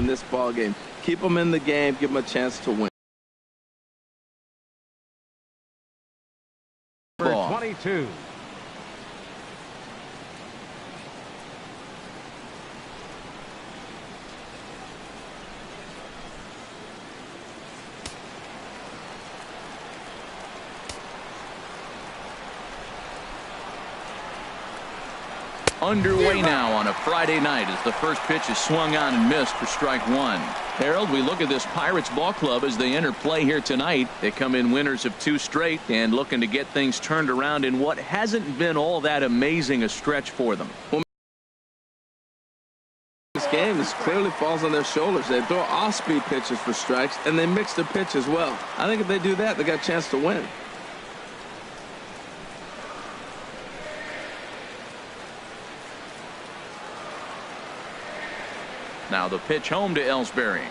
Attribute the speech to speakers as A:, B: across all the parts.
A: in this ball game. Keep them in the game. Give them a chance to win.
B: Ball. 22.
C: Underway now on a Friday night as the first pitch is swung on and missed for strike one. Harold, we look at this Pirates ball club as they enter play here tonight. They come in winners of 2 straight and looking to get things turned around in what hasn't been all that amazing a stretch for them.
A: Well, this game clearly falls on their shoulders. They throw off-speed pitches for strikes, and they mix their pitch as well. I think if they do that, they got a chance to win.
C: Now the pitch home to Ellsbury.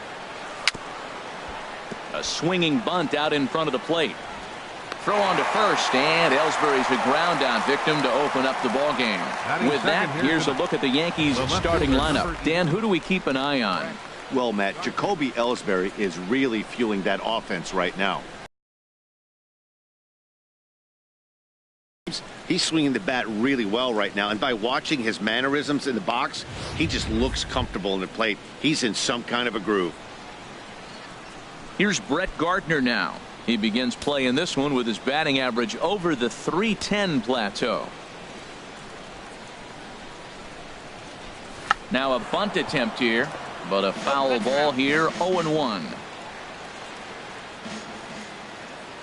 C: A swinging bunt out in front of the plate. Throw on to first, and Ellsbury's a ground out victim to open up the ball game. With that, here's a look at the Yankees starting lineup. Dan, who do we keep an eye on?
D: Well, Matt, Jacoby Ellsbury is really fueling that offense right now. He's swinging the bat really well right now, and by watching his mannerisms in the box, he just looks comfortable in the plate. He's in some kind of a groove.
C: Here's Brett Gardner now. He begins play in this one with his batting average over the .310 plateau. Now a bunt attempt here, but a foul ball here. 0-1.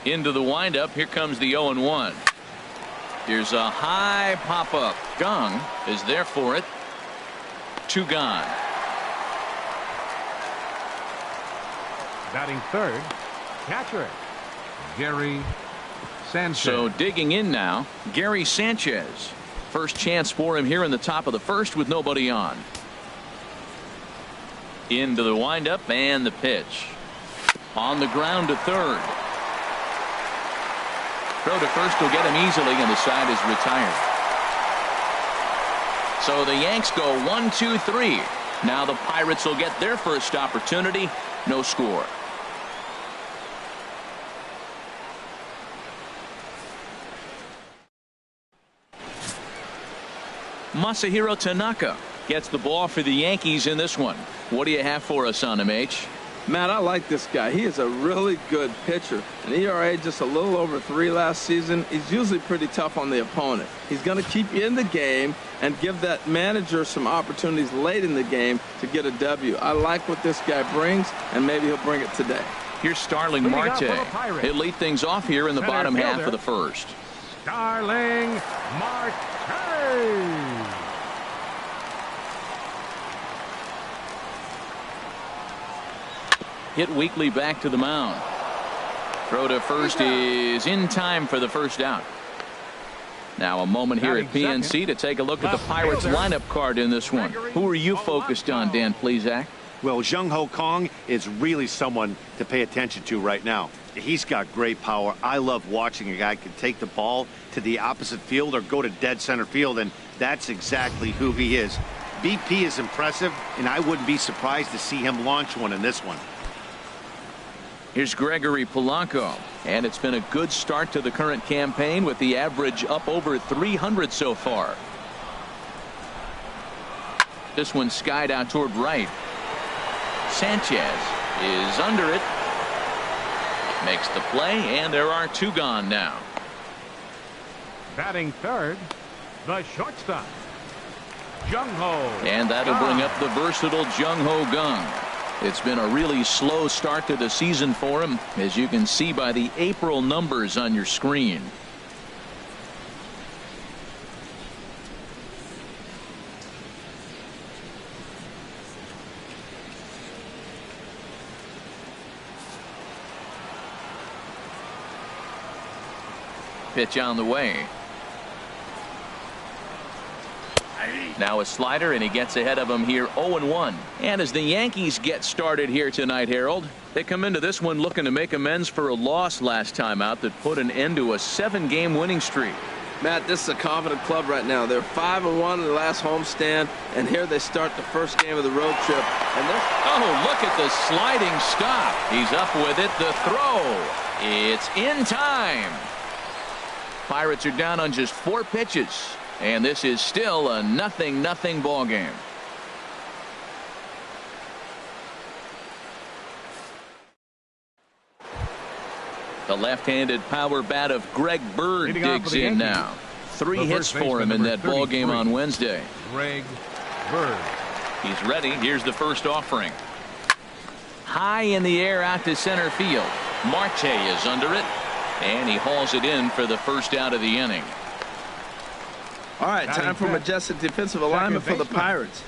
C: Into the windup. Here comes the 0-1. Here's a high pop-up. Gong is there for it. 2 gone.
B: Batting third, catcher Gary Sanchez.
C: So digging in now, Gary Sanchez. First chance for him here in the top of the first with nobody on. Into the windup and the pitch. On the ground to third. Throw to first will get him easily, and the side is retired. So the Yanks go 1-2-3. Now the Pirates will get their first opportunity. No score. Masahiro Tanaka gets the ball for the Yankees in this one. What do you have for us on him, H?
A: Matt, I like this guy. He is a really good pitcher. An ERA just a little over 3 last season. He's usually pretty tough on the opponent. He's going to keep you in the game and give that manager some opportunities late in the game to get a W. I like what this guy brings, and maybe he'll bring it today.
C: Here's Starling Marte. He'll lead things off here in the bottom half of the first.
B: Starling Marte.
C: Hit weakly back to the mound. Throw to first is in time for the first out. Now a moment here at PNC to take a look at the Pirates lineup card in this one. Who are you focused on, Dan Plesac?
D: Well, Jung Ho Kong is really someone to pay attention to right now. He's got great power. I love watching a guy can take the ball to the opposite field or go to dead center field, and that's exactly who he is. BP is impressive, and I wouldn't be surprised to see him launch one in this one.
C: Here's Gregory Polanco, and it's been a good start to the current campaign with the average up over 300 so far. This one skied out toward right. Sanchez is under it. Makes the play, and there are 2 gone now.
B: Batting third, the shortstop, Jung Ho.
C: And that'll bring up the versatile Jung Ho Kong. It's been a really slow start to the season for him, as you can see by the April numbers on your screen. Pitch on the way. Now a slider, and he gets ahead of him here 0-1. And as the Yankees get started here tonight, Harold, they come into this one looking to make amends for a loss last time out that put an end to a 7-game winning streak.
A: Matt, this is a confident club right now. They're 5-1 in the last homestand, and here they start the first game of the road trip. And
C: oh, look at the sliding stop. He's up with it. The throw. It's in time. Pirates are down on just 4 pitches, and this is still a 0-0 ball game. The left-handed power bat of Greg Bird digs in now. 3 hits for him in that ball game on Wednesday.
B: Greg Bird.
C: He's ready. Here's the first offering. High in the air out to center field. Marte is under it, and he hauls it in for the first out of the inning.
A: All right, time for majestic defensive alignment for the Pirates.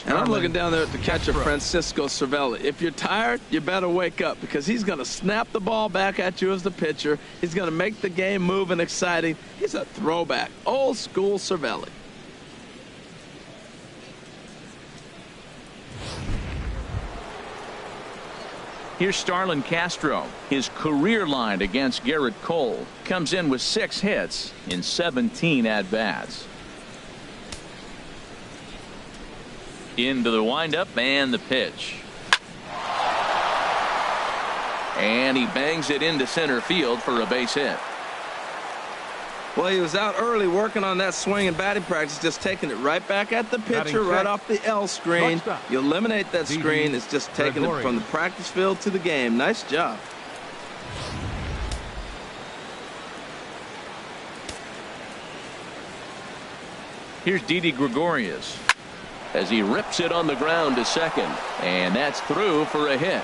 A: And I'm looking down there at the catcher, Francisco Cervelli. If you're tired, you better wake up, because he's going to snap the ball back at you as the pitcher. He's going to make the game move and exciting. He's a throwback, old school Cervelli.
C: Here's Starlin Castro. His career line against Garrett Cole comes in with 6 hits in 17 at-bats. Into the windup and the pitch. And he bangs it into center field for a base hit.
A: Well, he was out early working on that swing and batting practice, just taking it right back at the pitcher, right off the L screen. You eliminate that screen. It's just taking it from the practice field to the game. Nice job.
C: Here's Didi Gregorius as he rips it on the ground to second, and that's through for a hit.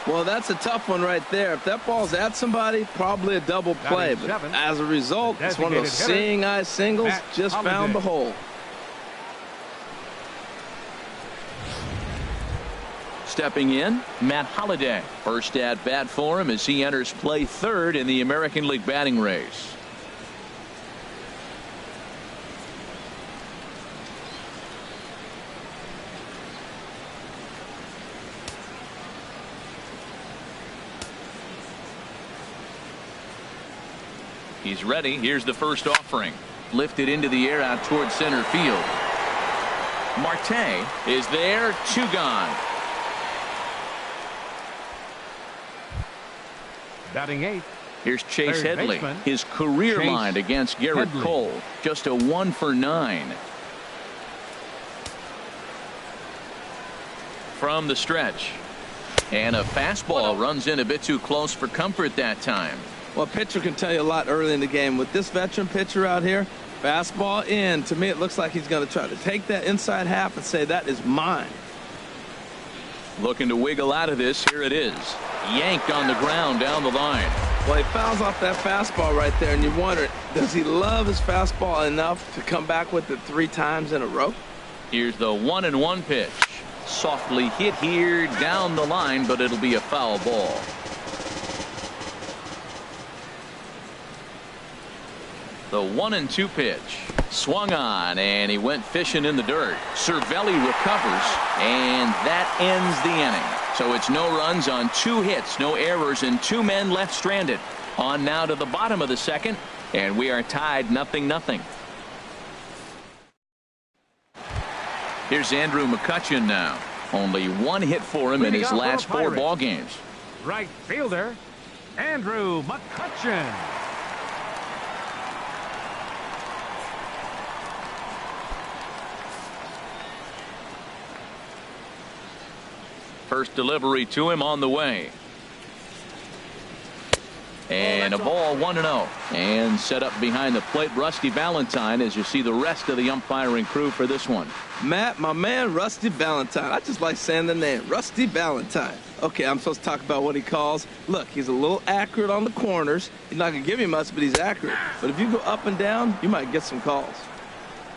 A: Well, that's a tough one right there. If that ball's at somebody, probably a double play. But as a result, it's one of those seeing eye singles. Just found the hole.
C: Stepping in, Matt Holliday. First at bat for him as he enters play third in the American League batting race. He's ready. Here's the first offering. Lifted into the air out towards center field. Marte is there. 2 gone.
B: Batting 8th.
C: Here's Chase Headley. His career line against Garrett Cole. Just a 1 for 9. From the stretch. And a fastball runs in a bit too close for comfort that time.
A: Well, a pitcher can tell you a lot early in the game. With this veteran pitcher out here, fastball in. To me, it looks like he's going to try to take that inside half and say, that is mine.
C: Looking to wiggle out of this. Here it is. Yanked on the ground down the line.
A: Well, he fouls off that fastball right there, and you wonder, does he love his fastball enough to come back with it 3 times in a row?
C: Here's the 1-1 pitch. Softly hit here down the line, but it'll be a foul ball. The 1-2 pitch. Swung on, and he went fishing in the dirt. Cervelli recovers, and that ends the inning. So it's no runs on 2 hits, no errors, and 2 men left stranded. On now to the bottom of the second, and we are tied 0-0. Here's Andrew McCutchen now. Only 1 hit for him in his last 4 ball games.
B: Right fielder, Andrew McCutchen.
C: First delivery to him on the way. And a ball 1-0. And set up behind the plate, Rusty Valentine, as you see the rest of the umpiring crew for this one.
A: Matt, my man, Rusty Valentine. I just like saying the name, Rusty Valentine. Okay, I'm supposed to talk about what he calls. Look, he's a little accurate on the corners. He's not going to give you much, but he's accurate. But if you go up and down, you might get some calls.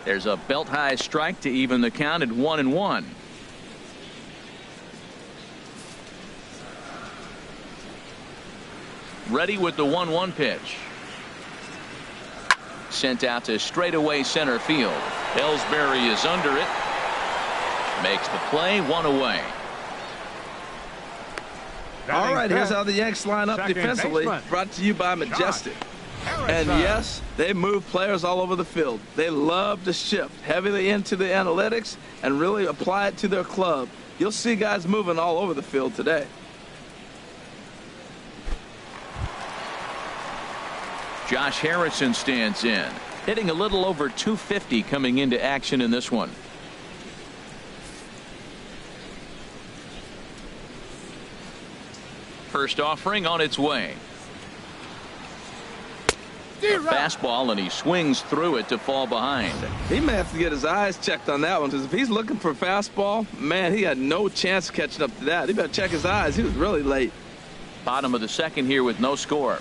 C: There's a belt-high strike to even the count at 1-1. Ready with the 1-1 pitch. Sent out to straightaway center field. Ellsbury is under it. Makes the play, 1 away.
A: All right, here's how the Yanks line up defensively. Brought to you by Majestic. And yes, they move players all over the field. They love to shift heavily into the analytics and really apply it to their club. You'll see guys moving all over the field today.
C: Josh Harrison stands in, hitting a little over 250 coming into action in this one. First offering on its way. A fastball, and he swings through it to fall behind.
A: He may have to get his eyes checked on that one, because if he's looking for a fastball, man, he had no chance of catching up to that. He better check his eyes. He was really late.
C: Bottom of the second here with no score.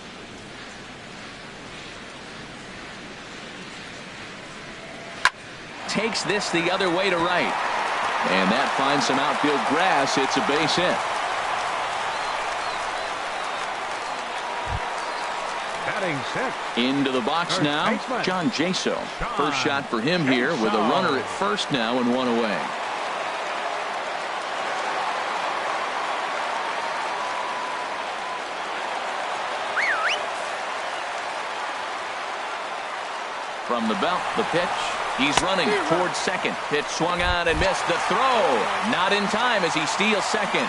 C: Takes this the other way to right. And that finds some outfield grass. It's a base hit. Into the box now, John Jaso. First shot for him here with a runner at first now and one away. From the belt, the pitch. He's running towards second. Pitch swung on and missed. The throw. Not in time as he steals second.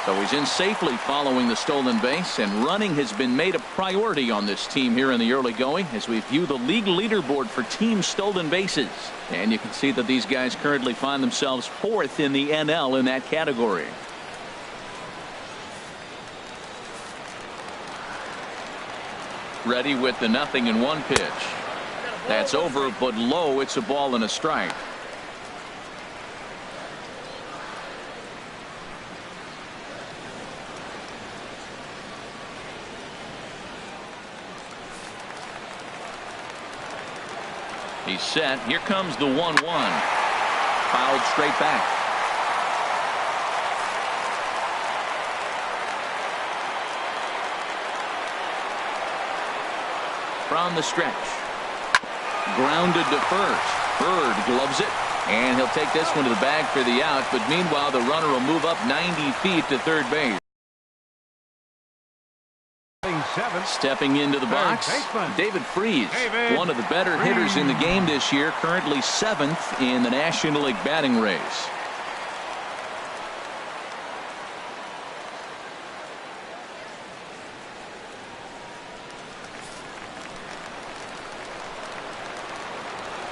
C: So he's in safely following the stolen base, and running has been made a priority on this team here in the early going as we view the league leaderboard for team stolen bases. And you can see that these guys currently find themselves fourth in the NL in that category. Ready with the 0-1 pitch. That's over, but low. It's a ball and a strike. He's set. Here comes the 1-1. Fouled straight back. From the stretch. Grounded to first. Bird gloves it. And he'll take this one to the bag for the out. But meanwhile, the runner will move up 90 feet to third base. Stepping into the box, David Freese, one of the better hitters in the game this year, currently 7th in the National League batting race.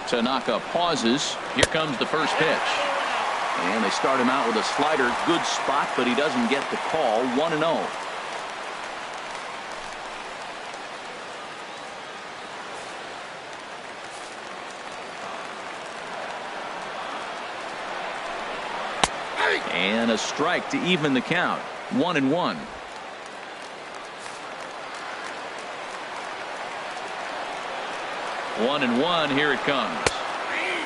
C: Tanaka pauses. Here comes the first pitch. And they start him out with a slider. Good spot, but he doesn't get the call. 1-0. And a strike to even the count. 1-1. One and one. Here it comes.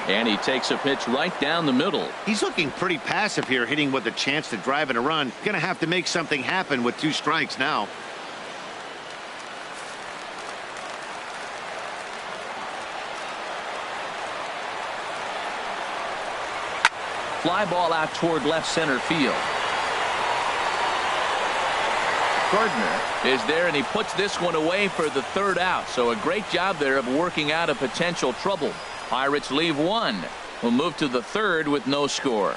C: And he takes a pitch right down the middle.
D: He's looking pretty passive here, hitting with a chance to drive and a run. Going to have to make something happen with 2 strikes now.
C: Fly ball out toward left center field. Gardner is there, and he puts this one away for the third out. So a great job there of working out a potential trouble. Pirates leave one. We'll move to the third with no score.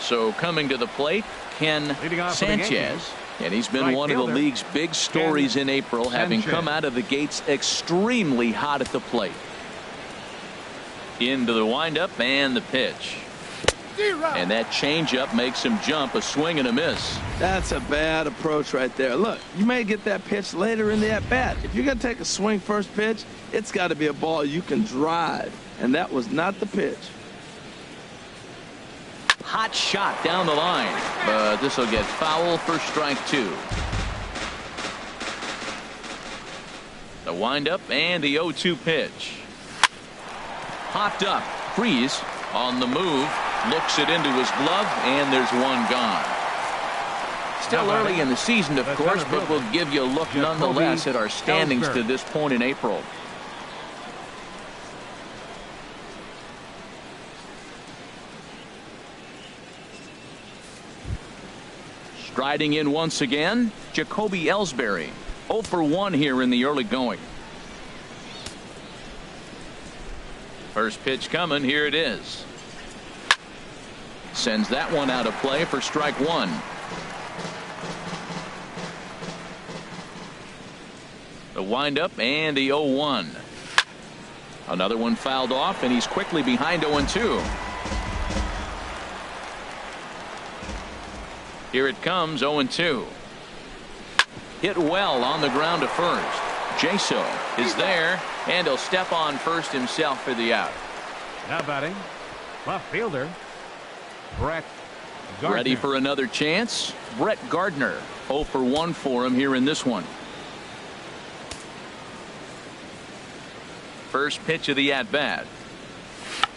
C: So coming to the plate, Ken Sanchez. And he's been one of the league's big stories in April, having come out of the gates extremely hot at the plate. Into the windup and the pitch. And that changeup makes him jump. A swing and a miss.
A: That's a bad approach right there. Look, you may get that pitch later in the at-bat. If you're going to take a swing first pitch, it's got to be a ball you can drive. And that was not the pitch.
C: Hot shot down the line, but this will get foul for strike 2. The windup and the 0-2 pitch. Popped up. Freese on the move, looks it into his glove, and there's one gone. Still early in the season, of course, but we'll give you a look nonetheless at our standings to this point in April. Striding in once again, Jacoby Ellsbury. 0 for 1 here in the early going. First pitch coming. Here it is. Sends that one out of play for strike one. The windup and the 0-1. Another one fouled off, and he's quickly behind 0-2. Here it comes, 0-2. Hit well on the ground to first. Jaso is there, and he'll step on first himself for the out.
B: Now batting, left fielder, Brett Gardner.
C: Ready for another chance. Brett Gardner. 0 for 1 for him here in this one. First pitch of the at-bat.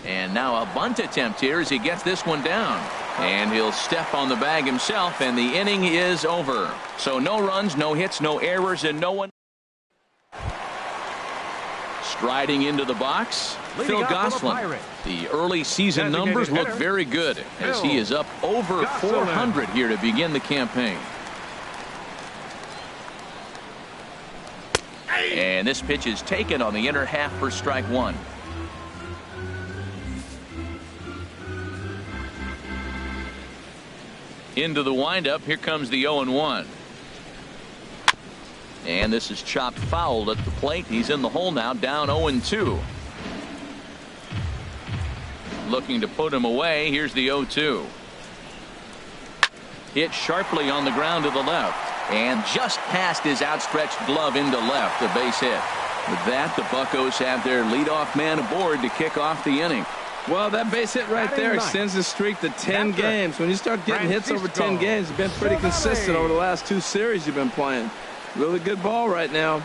C: And now a bunt attempt here as he gets this one down. And he'll step on the bag himself, and the inning is over. So no runs, no hits, no errors, and no one. Striding into the box, Phil Gosselin. The early season numbers look very good as he is up over 400 here to begin the campaign. And this pitch is taken on the inner half for strike one. Into the windup. Here comes the 0-1. And this is chopped foul at the plate. He's in the hole now, down 0-2. Looking to put him away. Here's the 0-2. Hit sharply on the ground to the left. And just past his outstretched glove into left, a base hit. With that, the Buccos have their leadoff man aboard to kick off the inning.
A: Well, that base hit right there extends the streak to 10 games. When you start getting hits over 10 games, it's been pretty consistent over the last 2 series you've been playing. Really good ball right now.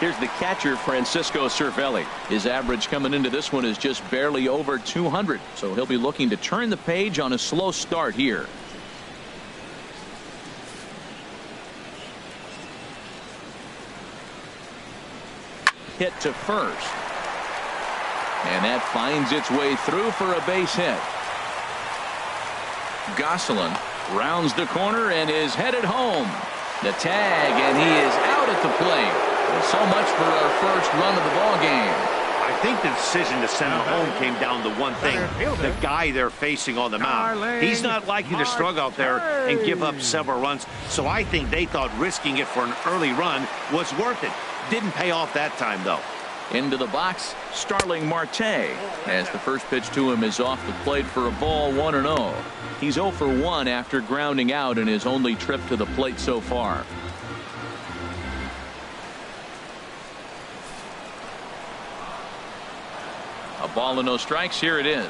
C: Here's the catcher, Francisco Cervelli. His average coming into this one is just barely over 200. So he'll be looking to turn the page on a slow start here. Hit to first. And that finds its way through for a base hit. Gosselin rounds the corner and is headed home. The tag, and he is out at the plate. So much for our first run of the ball game.
D: I think the decision to send him home came down to one thing: the guy they're facing on the mound. He's not likely to struggle out there and give up several runs. So I think they thought risking it for an early run was worth it. Didn't pay off that time, though.
C: Into the box, Starling Marte, as the first pitch to him is off the plate for a ball, 1-0. He's 0 for 1 after grounding out in his only trip to the plate so far. A ball and no strikes. Here it is.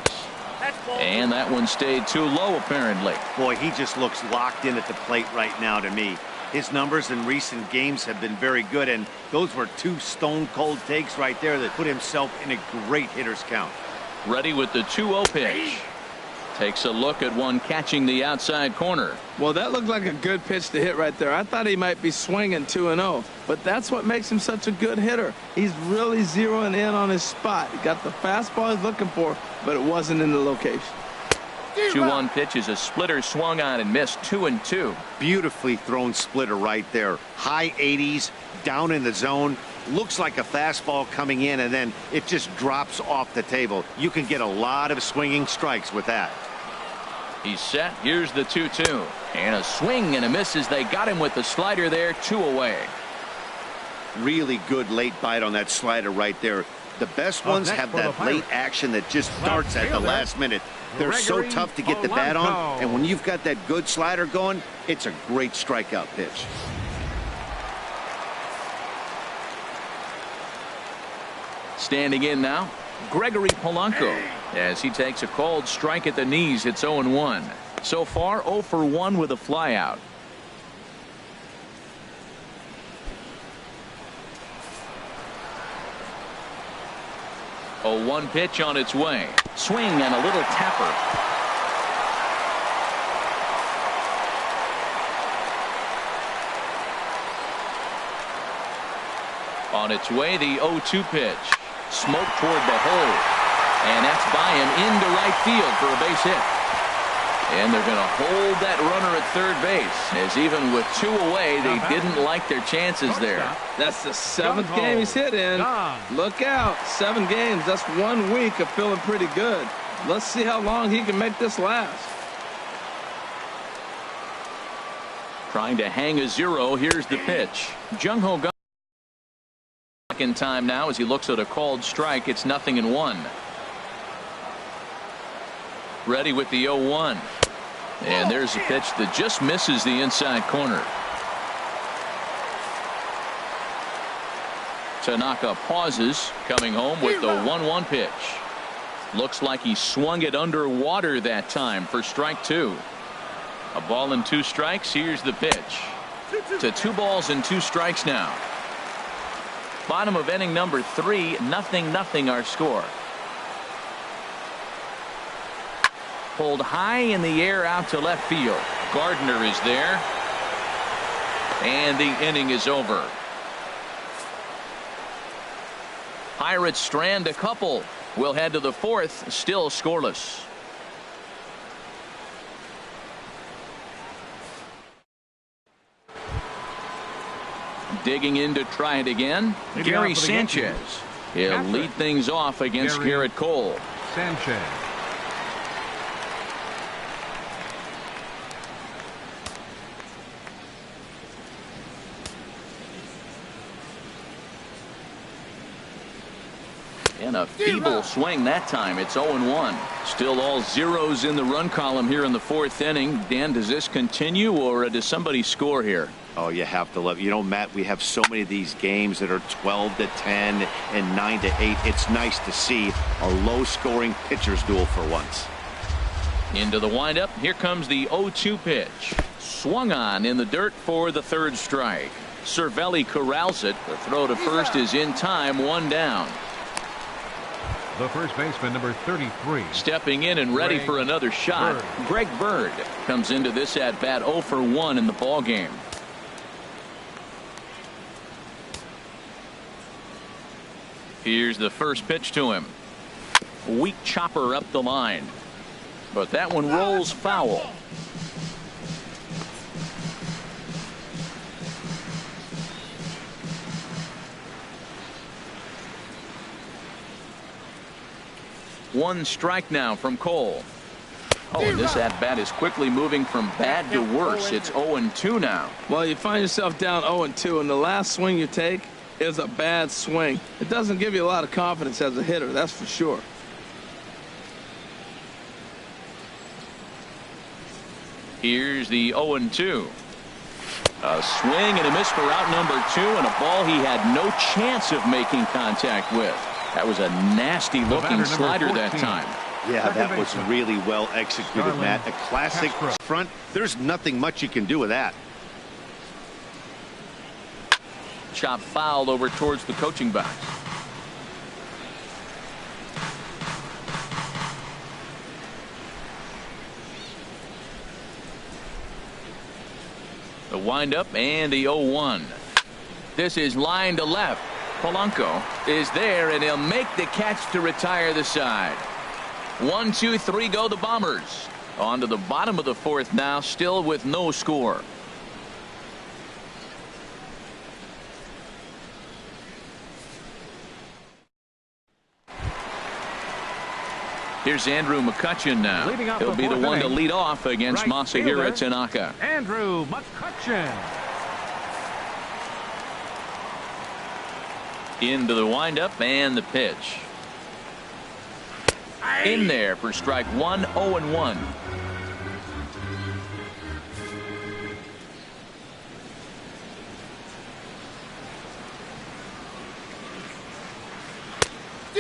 C: And that one stayed too low, apparently.
D: Boy, he just looks locked in at the plate right now to me. His numbers in recent games have been very good, and those were 2 stone-cold takes right there that put himself in a great hitter's count.
C: Ready with the 2-0 pitch. Takes a look at one catching the outside corner.
A: Well, that looked like a good pitch to hit right there. I thought he might be swinging 2-0, but that's what makes him such a good hitter. He's really zeroing in on his spot. He got the fastball he's looking for, but it wasn't in the location.
C: 2-1 pitch is a splitter swung on and missed, 2-2.
D: Beautifully thrown splitter right there. High 80s, down in the zone. Looks like a fastball coming in, and then it just drops off the table. You can get a lot of swinging strikes with that.
C: He's set. Here's the 2-2. And a swing and a miss as they got him with the slider there, 2 away.
D: Really good late bite on that slider right there. The best ones have that late action that just starts at the last minute. They're so tough to get the bat on, and when you've got that good slider going, it's a great strikeout pitch.
C: Standing in now, Gregory Polanco, as he takes a cold strike at the knees. It's 0-1. So far, 0 for 1 with a flyout. A 1 pitch on its way. Swing and a little tapper. On its way, the 0-2 pitch. Smoke toward the hole. And that's by him into right field for a base hit. And they're going to hold that runner at third base, as even with 2 away, they didn't like their chances there.
A: That's the 7th game he's hit in. Look out, 7 games. That's 1 week of feeling pretty good. Let's see how long he can make this last.
C: Trying to hang a 0. Here's the pitch. Jung-Ho Kang in time now as he looks at a called strike. It's 0-1. Ready with the 0-1. And there's a pitch that just misses the inside corner. Tanaka pauses, coming home with the 1-1 pitch. Looks like he swung it underwater that time for strike 2. A ball and 2 strikes. Here's the pitch. To 2 balls and 2 strikes now. Bottom of inning number 3, 0-0 our score. Pulled high in the air out to left field. Gardner is there. And the inning is over. Pirates strand a couple. We'll head to the 4th, still scoreless. Digging in to try it again. Gary Sanchez. He'll lead things off against Garrett Cole.
B: Sanchez.
C: And a feeble swing that time. It's 0-1. Still all zeros in the run column here in the 4th inning. Dan, does this continue or does somebody score here?
D: Oh, you have to love. You know, Matt, we have so many of these games that are 12-10 and 9-8. It's nice to see a low-scoring pitcher's duel for once.
C: Into the windup. Here comes the 0-2 pitch. Swung on in the dirt for the 3rd strike. Cervelli corrals it. The throw to first is in time. 1 down.
B: The first baseman, number 33.
C: Stepping in and ready for another shot. Greg Bird comes into this at bat 0 for 1 in the ball game. Here's the first pitch to him. Weak chopper up the line. But that one rolls foul. One strike now from Cole. Oh, and this at-bat is quickly moving from bad to worse. It's 0-2 now.
A: Well, you find yourself down 0-2, and the last swing you take is a bad swing. It doesn't give you a lot of confidence as a hitter, that's for sure.
C: Here's the 0-2. A swing and a miss for out number 2, and a ball he had no chance of making contact with. That was a nasty looking slider that time.
D: Yeah, that was really well executed, Matt. A classic front. There's nothing much you can do with that.
C: Chop fouled over towards the coaching box. The windup and the 0-1. This is line to left. Polanco is there, and he'll make the catch to retire the side. 1, 2, 3 go the Bombers. On to the bottom of the 4th now, still with no score. Here's Andrew McCutchen now. He'll be the one to lead off against Masahiro Tanaka.
B: Andrew McCutchen.
C: Into the windup and the pitch. In there for strike 1, 0-1.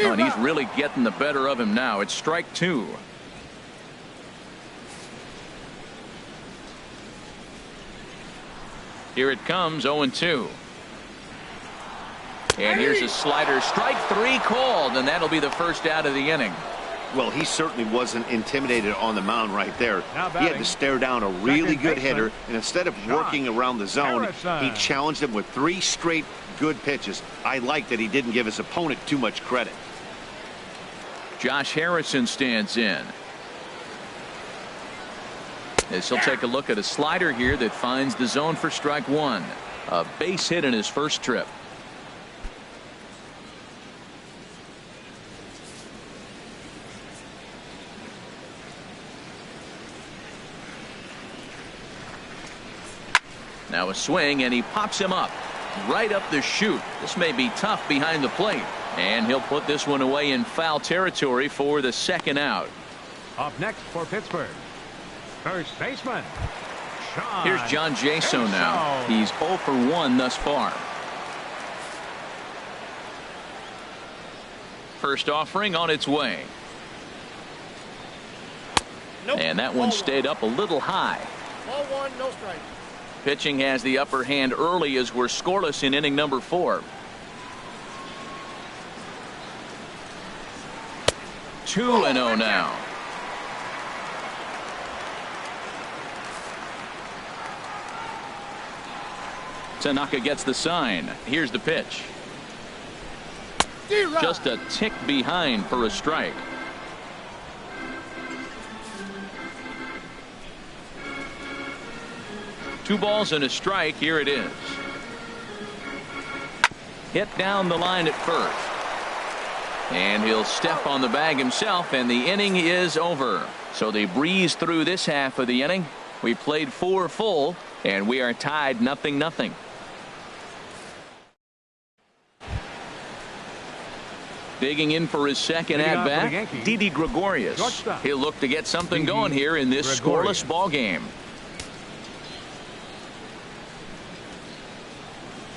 C: Oh, and he's really getting the better of him now. It's strike 2. Here it comes, 0-2. And here's a slider. Strike 3 called, and that'll be the first out of the inning.
D: Well, he certainly wasn't intimidated on the mound right there. He had to stare down a really good hitter, and instead of working around the zone, he challenged him with 3 straight good pitches. I like that he didn't give his opponent too much credit.
C: Josh Harrison stands in. as he'll take a look at a slider here that finds the zone for strike one. A base hit in his first trip. Now a swing, and he pops him up right up the chute. This may be tough behind the plate, and he'll put this one away in foul territory for the second out.
B: Up next for Pittsburgh, first baseman.
C: Here's John Jaso now. He's 0 for 1 thus far. First offering on its way.
E: Nope.
C: And that one stayed up a little high.
E: Ball one, no strike.
C: Pitching has the upper hand early as we're scoreless in inning number 4. 2-0 now. Tanaka gets the sign. Here's the pitch. Just a tick behind for a strike. Two balls and a strike. Here it is. Hit down the line at first. And he'll step on the bag himself, and the inning is over. So they breeze through this half of the inning. We played 4 full, and we are tied 0-0. Digging in for his second at-bat, Didi Gregorius. He'll look to get something going here in this scoreless ball game.